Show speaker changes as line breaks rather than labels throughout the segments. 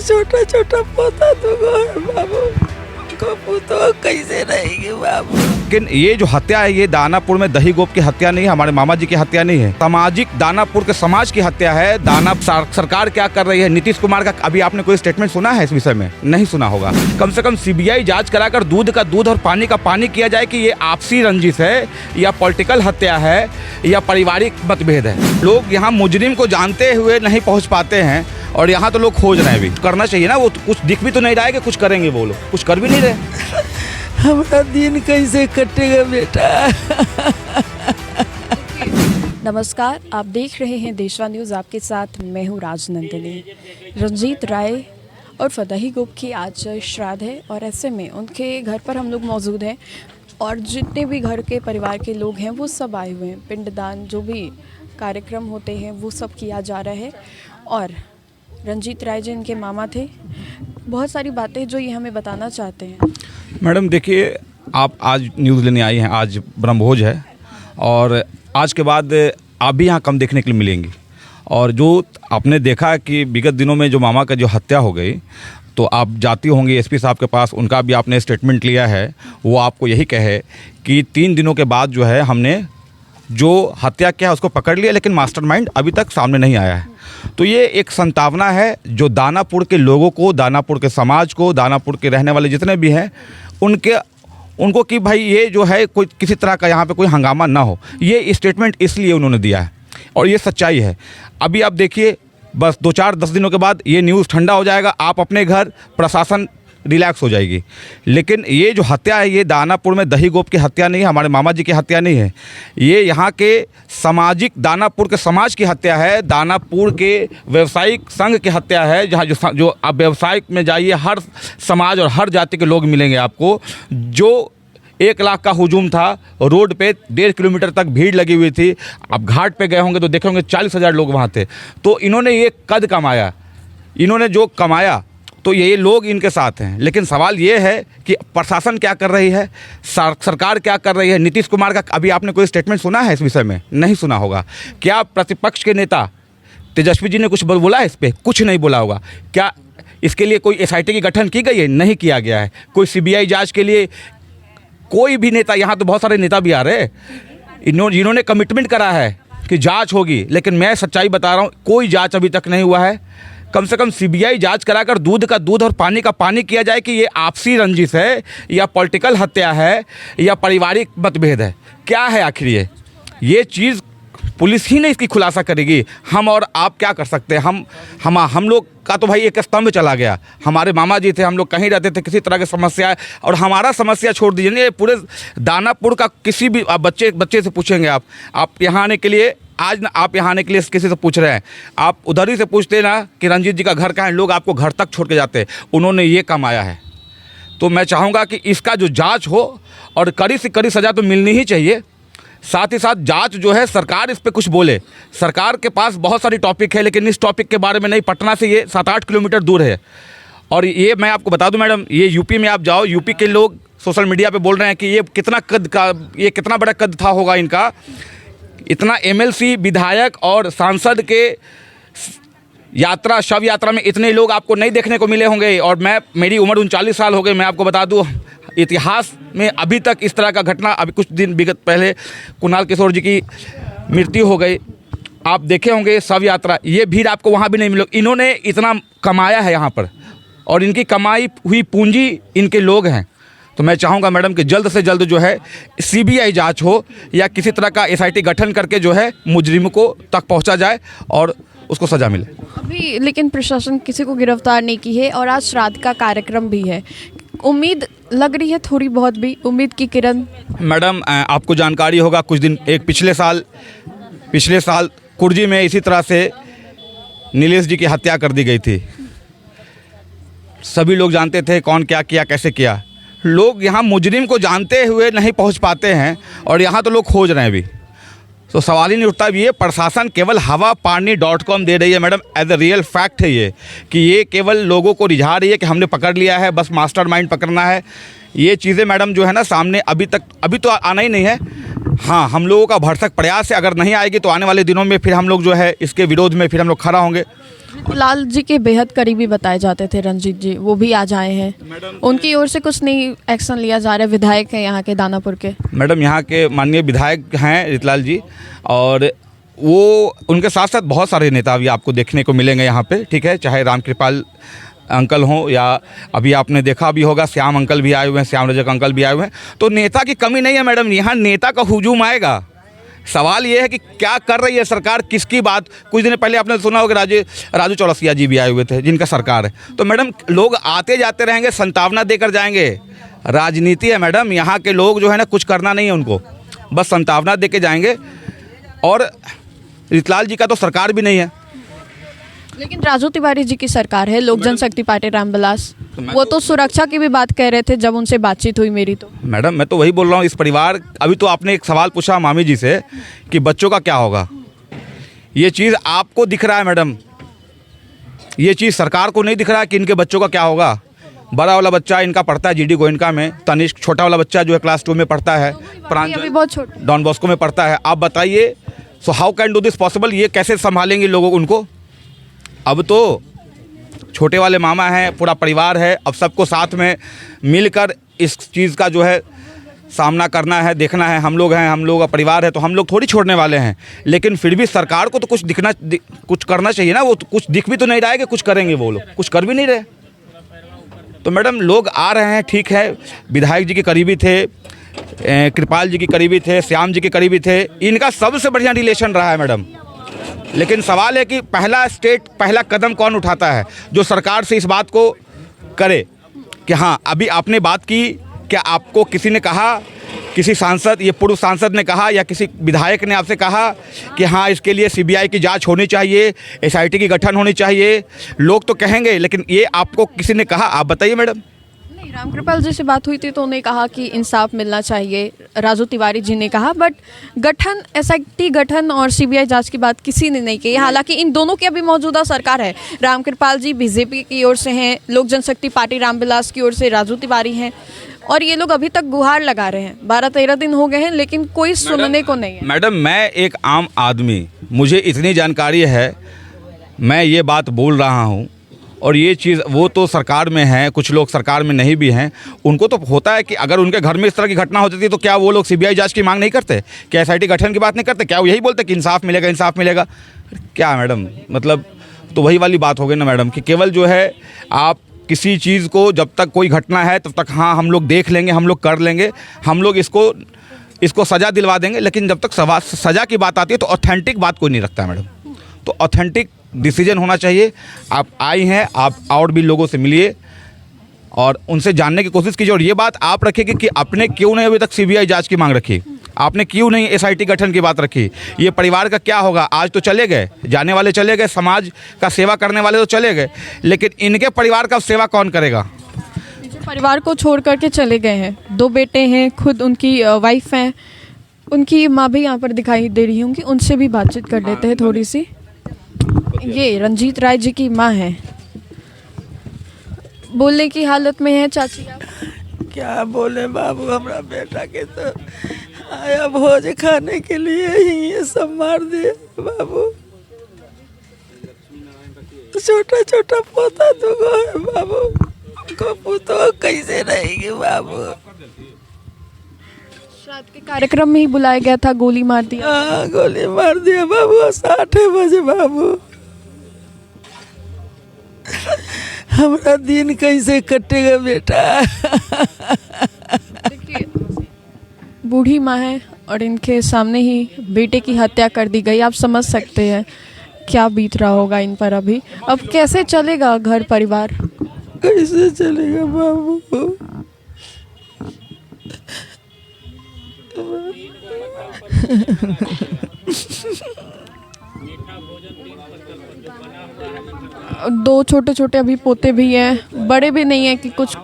छोटा छोटा पोता तो बाबू तो कैसे रहेगी बाबू।
लेकिन ये जो हत्या है ये दानापुर में दही गोप की हत्या नहीं है, हमारे मामा जी की हत्या नहीं है, सामाजिक दानापुर के समाज की हत्या है। सरकार क्या कर रही है, नीतीश कुमार का अभी आपने कोई स्टेटमेंट सुना है इस विषय में? नहीं सुना होगा। कम से कम सीबीआई जांच कराकर दूध का दूध और पानी का पानी किया जाए कि ये आपसी रंजिश है या पॉलिटिकल हत्या है या पारिवारिक मतभेद है। लोग यहाँ मुजरिम को जानते हुए नहीं पहुँच पाते हैं और यहाँ तो लोग खोज रहे हैं। भी करना चाहिए ना, वो कुछ दिख भी तो नहीं रहा है कि कुछ करेंगे, वो लोग कुछ कर भी नहीं रहे।
हमारा दिन कैसे कटेगा बेटा।
नमस्कार, आप देख रहे हैं देशवा न्यूज़। आपके साथ मैं हूँ राजनंदिनी। रंजीत राय और फदही गोप की आज श्राद्ध है और ऐसे में उनके घर पर हम लोग मौजूद हैं और जितने भी घर के परिवार के लोग हैं वो सब आए हुए हैं। पिंडदान जो भी कार्यक्रम होते हैं वो सब किया जा रहा है और रंजीत राय जी इनके मामा थे। बहुत सारी बातें जो ये हमें बताना चाहते हैं।
मैडम देखिए, आप आज न्यूज़ लेने आई हैं, आज ब्रह्मभोज है और आज के बाद आप भी यहाँ कम देखने के लिए मिलेंगी। और जो आपने देखा कि विगत दिनों में जो मामा का जो हत्या हो गई, तो आप जाती होंगी एसपी साहब के पास, उनका भी आपने स्टेटमेंट लिया है। वो आपको यही कहे कि 3 दिनों के बाद जो है हमने जो हत्या किया उसको पकड़ लिया, लेकिन मास्टरमाइंड अभी तक सामने नहीं आया है। तो ये एक संतावना है जो दानापुर के लोगों को, दानापुर के समाज को, दानापुर के रहने वाले जितने भी हैं उनको कि भाई ये जो है कोई किसी तरह का यहाँ पे कोई हंगामा ना हो। ये स्टेटमेंट इसलिए उन्होंने दिया है और ये सच्चाई है। अभी आप देखिए, बस 2-4-10 दिनों के बाद ये न्यूज़ ठंडा हो जाएगा, आप अपने घर, प्रशासन रिलैक्स हो जाएगी। लेकिन ये जो हत्या है ये दानापुर में दही गोप की हत्या नहीं है, हमारे मामा जी की हत्या नहीं है। ये यहाँ के सामाजिक दानापुर के समाज की हत्या है, दानापुर के व्यवसायिक संघ की हत्या है। जहाँ जो आप व्यवसायिक में जाइए, हर समाज और हर जाति के लोग मिलेंगे आपको। जो 1 लाख का हुजूम था, रोड पे 1.5 किलोमीटर तक भीड़ लगी हुई थी। आप घाट पे गए होंगे तो देखे होंगे 40,000 लोग वहाँ थे। तो इन्होंने ये कद कमाया, इन्होंने जो कमाया तो ये लोग इनके साथ हैं। लेकिन सवाल ये है कि प्रशासन क्या कर रही है, सरकार क्या कर रही है। नीतीश कुमार का अभी आपने कोई स्टेटमेंट सुना है इस विषय में? नहीं सुना होगा। क्या प्रतिपक्ष के नेता तेजस्वी जी ने कुछ बोला है इस पर? कुछ नहीं बोला होगा। क्या इसके लिए कोई SIT की गठन की गई है? नहीं किया गया है। कोई CBI जांच के लिए कोई भी नेता, यहाँ तो बहुत सारे नेता भी आ रहे हैं, जिन्होंने कमिटमेंट करा है कि जाँच होगी, लेकिन मैं सच्चाई बता रहा हूँ, कोई जाँच अभी तक नहीं हुआ है। कम से कम CBI जांच कराकर दूध का दूध और पानी का पानी किया जाए कि ये आपसी रंजिश है या पॉलिटिकल हत्या है या पारिवारिक मतभेद है। क्या है आखिर ये चीज़ पुलिस ही नहीं इसकी खुलासा करेगी। हम और आप क्या कर सकते हैं? हम लोग का तो भाई एक स्तंभ चला गया। हमारे मामा जी थे, हम लोग कहीं रहते थे, किसी तरह की समस्या है, और हमारा समस्या छोड़ दीजिए, ये पूरे दानापुर का किसी भी बच्चे से पूछेंगे आप यहाँ आने के लिए, आज ना आप यहाँ आने के लिए किसी से पूछ रहे हैं, आप उधर ही से पूछते ना कि रंजीत जी का घर कहाँ है, लोग आपको घर तक छोड़ के जाते हैं। उन्होंने ये कमाया है। तो मैं चाहूँगा कि इसका जो जांच हो और कड़ी से कड़ी सज़ा तो मिलनी ही चाहिए। साथ ही साथ जांच जो है, सरकार इस पे कुछ बोले। सरकार के पास बहुत सारी टॉपिक है, लेकिन इस टॉपिक के बारे में नहीं। पटना से ये 7-8 किलोमीटर दूर है। और ये मैं आपको बता दूं मैडम, ये यूपी में आप जाओ, यूपी के लोग सोशल मीडिया पे बोल रहे हैं कि ये कितना बड़ा कद था होगा इनका। इतना MLC, विधायक और सांसद के यात्रा, शव यात्रा में इतने लोग आपको नहीं देखने को मिले होंगे। और मेरी उम्र 39 साल हो गई। मैं आपको बता दूं, इतिहास में अभी तक इस तरह का घटना, अभी कुछ दिन विगत पहले कुणाल किशोर जी की मृत्यु हो गई, आप देखे होंगे शव यात्रा, ये भीड़ आपको वहाँ भी नहीं मिलेगी। इन्होंने इतना कमाया है यहाँ पर और इनकी कमाई हुई पूंजी इनके लोग हैं। तो मैं चाहूँगा मैडम कि जल्द से जल्द जो है CBI जांच हो या किसी तरह का SIT गठन करके जो है मुजरिम को तक पहुँचा जाए और उसको सज़ा मिले।
अभी लेकिन प्रशासन किसी को गिरफ्तार नहीं की है और आज श्राद्ध का कार्यक्रम भी है। उम्मीद लग रही है थोड़ी बहुत भी, उम्मीद की किरण?
मैडम आपको जानकारी होगा, कुछ दिन पिछले साल कुर्जी में इसी तरह से नीलेश जी की हत्या कर दी गई थी। सभी लोग जानते थे कौन क्या किया, कैसे किया। लोग यहाँ मुजरिम को जानते हुए नहीं पहुँच पाते हैं और यहाँ तो लोग खोज रहे हैं अभी। तो सवाल ही नहीं उठता। ये प्रशासन केवल hawapani.com दे रही है madam, as a real fact है ये, कि ये केवल लोगों को रिझा रही है कि हमने पकड़ लिया है, बस मास्टरमाइंड पकड़ना है। ये चीज़ें मैडम जो है ना सामने अभी तो आना ही नहीं है। हाँ, हम लोगों का भरसक प्रयास है, अगर नहीं आएगी तो आने वाले दिनों में फिर हम लोग जो है इसके विरोध में फिर हम लोग खड़ा होंगे।
लाल जी के बेहद करीबी बताए जाते थे रंजीत जी, वो भी आज आए हैं। उनकी ओर से कुछ नहीं एक्शन लिया जा रहा है। विधायक हैं यहाँ के दानापुर के।
मैडम यहाँ के माननीय विधायक हैं रितलाल जी, और वो उनके साथ साथ बहुत सारे नेता भी आपको देखने को मिलेंगे यहाँ पे, ठीक है। चाहे रामकृपाल अंकल हों या अभी आपने देखा भी होगा श्याम अंकल भी आए हुए हैं, श्याम रजक अंकल भी आए हुए हैं। तो नेता की कमी नहीं है मैडम, यहाँ नेता का हुजूम आएगा। सवाल ये है कि क्या कर रही है सरकार, किसकी बात। कुछ दिन पहले आपने सुना होगा राजू चौरसिया जी भी आए हुए थे, जिनका सरकार है। तो मैडम लोग आते जाते रहेंगे, संतावना देकर जाएंगे। राजनीति है मैडम, यहाँ के लोग जो है ना कुछ करना नहीं है उनको, बस संतावना दे के जाएंगे। और रितलाल जी का तो सरकार भी नहीं है,
लेकिन राजू तिवारी जी की सरकार है, लोक जनशक्ति पार्टी रामविलास। वो तो सुरक्षा की भी बात कह रहे थे जब उनसे बातचीत हुई मेरी। तो
मैडम मैं तो वही बोल रहा हूँ, इस परिवार, अभी तो आपने एक सवाल पूछा मामी जी से कि बच्चों का क्या होगा। ये चीज़ आपको दिख रहा है मैडम, ये चीज़ सरकार को नहीं दिख रहा है कि इनके बच्चों का क्या होगा। बड़ा वाला बच्चा इनका पढ़ता है जीडी गोयनका में, तनिष्क छोटा वाला बच्चा जो है क्लास 2 में पढ़ता है,
अभी बहुत छोटा
डॉन बॉस्को में पढ़ता है। आप बताइए, so how can do this possible, ये कैसे संभालेंगे लोगों उनको। अब तो छोटे वाले मामा हैं, पूरा परिवार है, अब सबको साथ में मिलकर इस चीज़ का जो है सामना करना है, देखना है। हम लोग हैं, हम लोग का परिवार है, तो हम लोग थोड़ी छोड़ने वाले हैं। लेकिन फिर भी सरकार को तो कुछ करना चाहिए ना। वो तो कुछ दिख भी तो नहीं रहा है कि कुछ करेंगे, वो लोग कुछ कर भी नहीं रहे। तो मैडम लोग आ रहे हैं, ठीक है, विधायक जी के करीबी थे, कृपाल जी के करीबी थे, श्याम जी के करीबी थे, इनका सबसे बढ़िया रिलेशन रहा है मैडम। लेकिन सवाल है कि पहला कदम कौन उठाता है जो सरकार से इस बात को करे कि हाँ अभी आपने बात की, क्या आपको किसी ने कहा, किसी सांसद, ये पूर्व सांसद ने कहा या किसी विधायक ने आपसे कहा कि हाँ इसके लिए सीबीआई की जांच होनी चाहिए, एसआईटी की गठन होनी चाहिए। लोग तो कहेंगे, लेकिन ये आपको किसी ने कहा, आप बताइए मैडम।
नहीं, रामकृपाल जी से बात हुई थी तो उन्होंने कहा कि इंसाफ मिलना चाहिए, राजू तिवारी जी ने कहा, बट गठन, एसआईटी गठन और सीबीआई जांच की बात किसी ने नहीं की। हालांकि इन दोनों की अभी मौजूदा सरकार है। रामकृपाल जी बीजेपी की ओर से हैं, लोक जनशक्ति पार्टी रामविलास की ओर से राजू तिवारी हैं, और ये लोग अभी तक गुहार लगा रहे हैं। 12-13 दिन हो गए हैं, लेकिन कोई सुनने को नहीं है।
मैडम मैं एक आम आदमी, मुझे इतनी जानकारी है, मैं ये बात बोल रहा हूँ। और ये चीज़, वो तो सरकार में हैं, कुछ लोग सरकार में नहीं भी हैं, उनको तो होता है कि अगर उनके घर में इस तरह की घटना होती थी तो क्या वो लोग सीबीआई जांच की मांग नहीं करते, क्या एसआईटी गठन की बात नहीं करते, क्या वो यही बोलते कि इंसाफ मिलेगा, इंसाफ मिलेगा। क्या मैडम, मतलब तो वही वाली बात हो गई ना मैडम कि केवल जो है आप किसी चीज़ को, जब तक कोई घटना है तब तक हाँ हम लोग देख लेंगे, हम लोग कर लेंगे, हम लोग इसको सज़ा दिलवा देंगे। लेकिन जब तक सज़ा की बात आती है तो ऑथेंटिक बात कोई नहीं रखता है मैडम। तो ऑथेंटिक डिसीजन होना चाहिए। आप आई हैं, आप और भी लोगों से मिलिए और उनसे जानने की कोशिश कीजिए। और ये बात आप रखिए कि आपने क्यों नहीं अभी तक सीबीआई जांच की मांग रखी, आपने क्यों नहीं एसआईटी गठन की बात रखी। ये परिवार का क्या होगा। आज तो चले गए, जाने वाले चले गए, समाज का सेवा करने वाले तो चले गए, लेकिन इनके परिवार का सेवा कौन करेगा।
परिवार को छोड़ करके चले गए हैं, 2 बेटे हैं, खुद उनकी वाइफ हैं, उनकी माँ भी यहाँ पर दिखाई दे रही होंगी, उनसे भी बातचीत कर लेते हैं थोड़ी सी। ये रंजीत राय जी की माँ है, बोलने की हालत में है। चाची आप
क्या बोले बाबू, हमारा बेटा के तो आया भोज खाने के लिए ही ये सब मार दिया बाबू। छोटा छोटा पोता तो है बाबू, को पुतो कैसे रहेगी बाबू।
श्राद्ध के कार्यक्रम में ही बुलाया गया था, गोली मार दिया।
हाँ गोली मार दिया बाबू 8 बजे बाबू। हमारा दिन कैसे कटेगा बेटा।
देखिए बूढ़ी माँ है और इनके सामने ही बेटे की हत्या कर दी गई। आप समझ सकते हैं क्या बीत रहा होगा इन पर अभी। अब कैसे चलेगा घर परिवार,
कैसे चलेगा बाबू।
2 छोटे छोटे अभी पोते भी हैं, बड़े भी नहीं हैं कि कुछ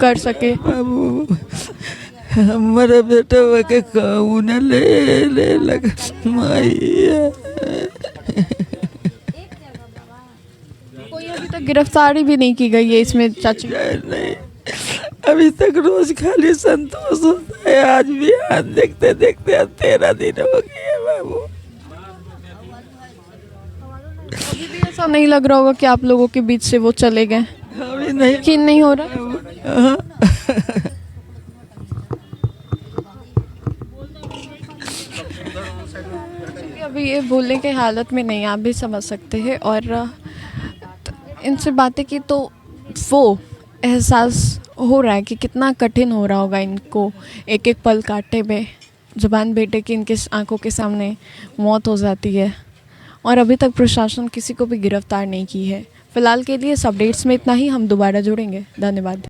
कर सके।
बाबू हमारा बेटा के कहूँ न ले लगा माइया।
कोई अभी तक गिरफ्तारी भी नहीं की गई है इसमें चाची।
नहीं अभी तक रोज खाली संतोष होता है। आज भी आज देखते देखते 13 दिन हो गए बाबू।
अभी भी ऐसा नहीं लग रहा होगा कि आप लोगों के बीच से वो चले गए?
अभी नहीं
यकीन नहीं हो रहा?
हाँ।
अभी ये बोलने के हालत में नहीं, आप भी समझ सकते हैं। और इनसे बातें की तो वो एहसास हो रहा है कि कितना कठिन हो रहा होगा इनको एक एक पल काटे में। जुबान बेटे की इनके आंखों के सामने मौत हो जाती है और अभी तक प्रशासन किसी को भी गिरफ्तार नहीं की है। फिलहाल के लिए इस अपडेट्स में इतना ही, हम दोबारा जुड़ेंगे। धन्यवाद।